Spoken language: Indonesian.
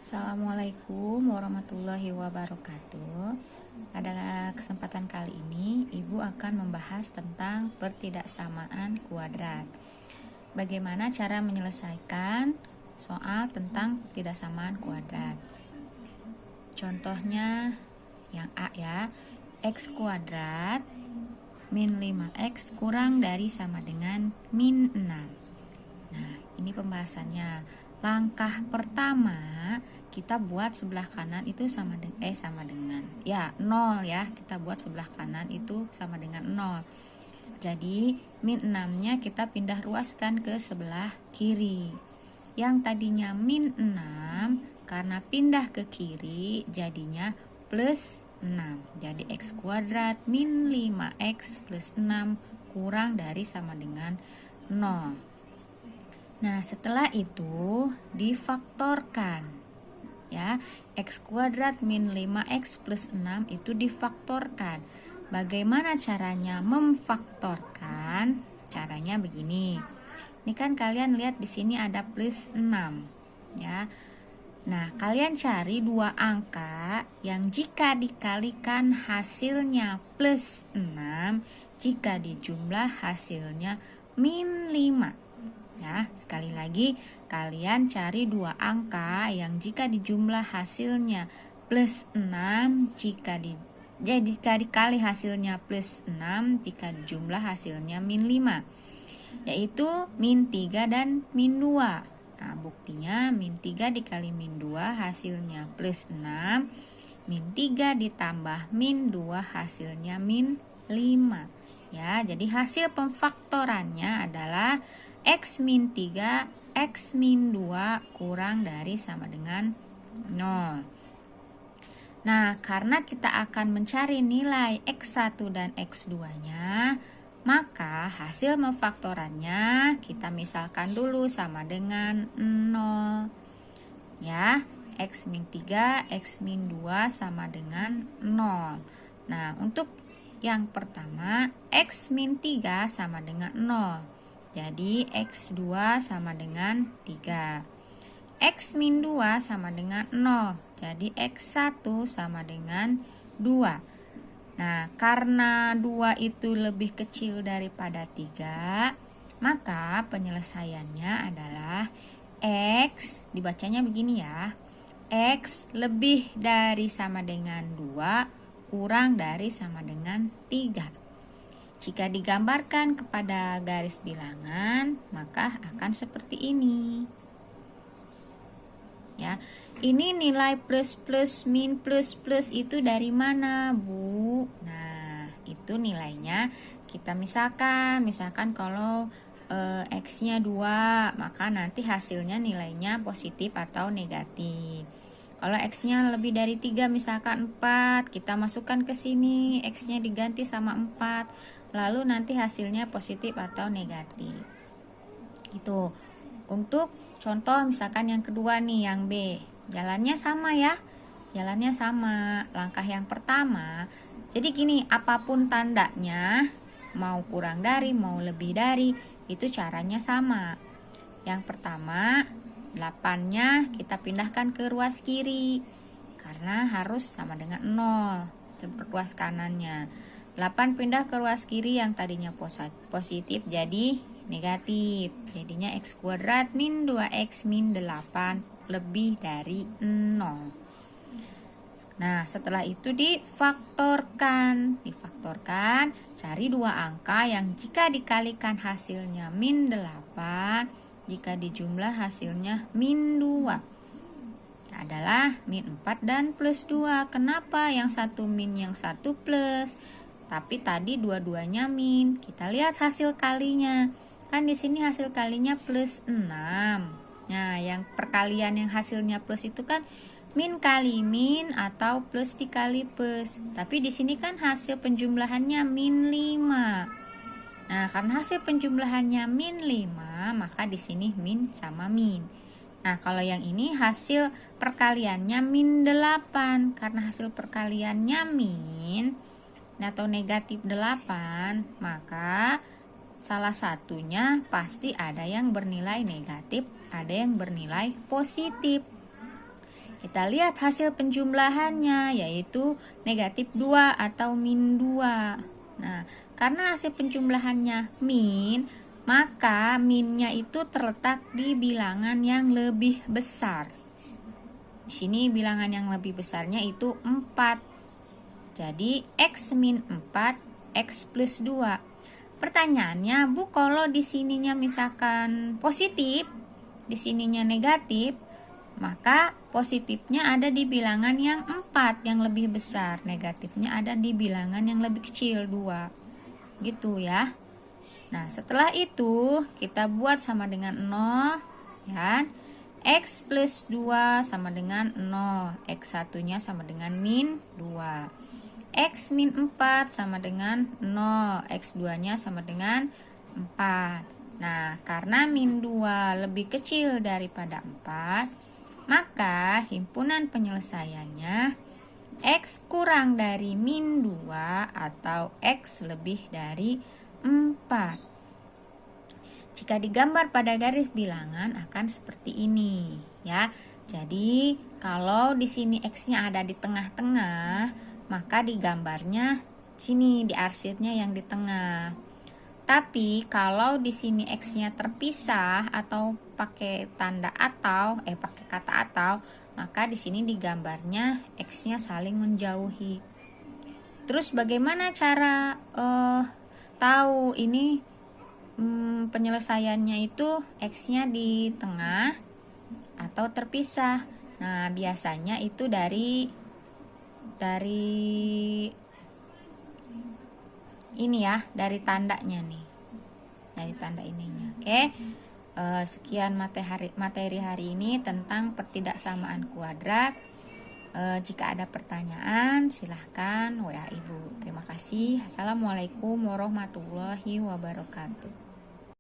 Assalamualaikum warahmatullahi wabarakatuh. Pada kesempatan kali ini, Ibu akan membahas tentang pertidaksamaan kuadrat. Bagaimana cara menyelesaikan soal tentang pertidaksamaan kuadrat? Contohnya yang A ya, X kuadrat min 5X kurang dari sama dengan min 6. Nah, ini pembahasannya. Langkah pertama, kita buat sebelah kanan itu sama dengan 0 ya. Kita buat sebelah kanan itu sama dengan 0. Jadi min 6-nya kita pindah ruaskan ke sebelah kiri. Yang tadinya min 6 karena pindah ke kiri jadinya plus 6. Jadi X kuadrat min 5X plus 6 kurang dari sama dengan 0. Nah, setelah itu difaktorkan. Ya, X kuadrat min 5X plus 6 itu difaktorkan. Bagaimana caranya memfaktorkan? Caranya begini. Ini kan kalian lihat di sini ada plus 6, ya. Nah, kalian cari dua angka yang jika dikalikan hasilnya plus 6, jika dijumlah hasilnya min 5. Ya, sekali lagi kalian cari dua angka yang jika dijumlah hasilnya plus 6, jika dikali hasilnya plus 6, jika dijumlah hasilnya min 5, yaitu min 3 dan min 2. Nah, buktinya min 3 dikali min 2 hasilnya plus 6, min 3 ditambah min 2 hasilnya min 5. Ya, jadi hasil pemfaktorannya adalah X min 3, X min 2 kurang dari sama dengan 0. Nah, karena kita akan mencari nilai X1 dan X2-nya, maka hasil memfaktorannya kita misalkan dulu sama dengan 0. Ya, X min 3, X min 2 sama dengan 0. Nah, untuk yang pertama, X min 3 sama dengan 0. Jadi X2 sama dengan 3. X min 2 sama dengan 0. Jadi X1 sama dengan 2. Nah, karena 2 itu lebih kecil daripada 3, maka penyelesaiannya adalah X, dibacanya begini ya. X lebih dari sama dengan 2 kurang dari sama dengan 3. Jika digambarkan kepada garis bilangan, maka akan seperti ini. Ya, ini nilai plus plus min plus plus itu dari mana, Bu? Nah, itu nilainya kita misalkan kalau X-nya 2, maka nanti hasilnya nilainya positif atau negatif. Kalau X-nya lebih dari 3, misalkan 4, kita masukkan ke sini, X-nya diganti sama 4. Lalu nanti hasilnya positif atau negatif. Itu untuk contoh misalkan yang kedua nih, yang B. Jalannya sama ya. Jalannya sama. Langkah yang pertama, jadi gini, apapun tandanya, mau kurang dari, mau lebih dari, itu caranya sama. Yang pertama, 8-nya kita pindahkan ke ruas kiri karena harus sama dengan 0. Ruas kanannya 8 pindah ke ruas kiri yang tadinya positif jadi negatif. Jadinya X kuadrat min 2X min 8 lebih dari 0. Nah, setelah itu difaktorkan. Cari dua angka yang jika dikalikan hasilnya min 8, jika dijumlah hasilnya min 2. Adalah min 4 dan plus 2. Kenapa yang satu min, yang satu plus? Tapi tadi dua-duanya min. Kita lihat hasil kalinya. Kan di sini hasil kalinya plus 6. Nah, yang perkalian yang hasilnya plus itu kan min kali min atau plus dikali plus. Tapi di sini kan hasil penjumlahannya min 5. Nah, karena hasil penjumlahannya min 5, maka di sini min sama min. Nah, kalau yang ini hasil perkaliannya min 8. Karena hasil perkaliannya min atau negatif 8, maka salah satunya pasti ada yang bernilai negatif, ada yang bernilai positif. kita lihat hasil penjumlahannya, yaitu negatif 2 atau min 2. Nah, karena hasil penjumlahannya min, maka minnya itu terletak di bilangan yang lebih besar. Di sini bilangan yang lebih besarnya itu 4. Jadi X min 4, X plus 2. Pertanyaannya, Bu, kalau di sininya misalkan positif, di sininya negatif, maka positifnya ada di bilangan yang 4 yang lebih besar, negatifnya ada di bilangan yang lebih kecil 2. Gitu ya. Nah, setelah itu kita buat sama dengan 0, ya. X plus 2 sama dengan 0, X1 nya sama dengan min 2. X min 4 sama dengan 0, X2 nya sama dengan 4. Nah, karena min 2 lebih kecil daripada 4, maka himpunan penyelesaiannya X kurang dari min 2 atau X lebih dari 4. Jika digambar pada garis bilangan akan seperti ini, ya. Jadi, kalau di sini X-nya ada di tengah-tengah, maka digambarnya sini, diarsirnya yang di tengah. Tapi kalau di sini X-nya terpisah atau pakai tanda atau, pakai kata atau, maka di sini digambarnya X-nya saling menjauhi. Terus bagaimana cara tahu ini penyelesaiannya itu X-nya di tengah atau terpisah? Nah, biasanya itu dari ini ya, dari tandanya nih, dari tanda ininya. Oke. Sekian materi hari ini tentang pertidaksamaan kuadrat. Jika ada pertanyaan silahkan WA Ibu. Terima kasih. Assalamualaikum warahmatullahi wabarakatuh.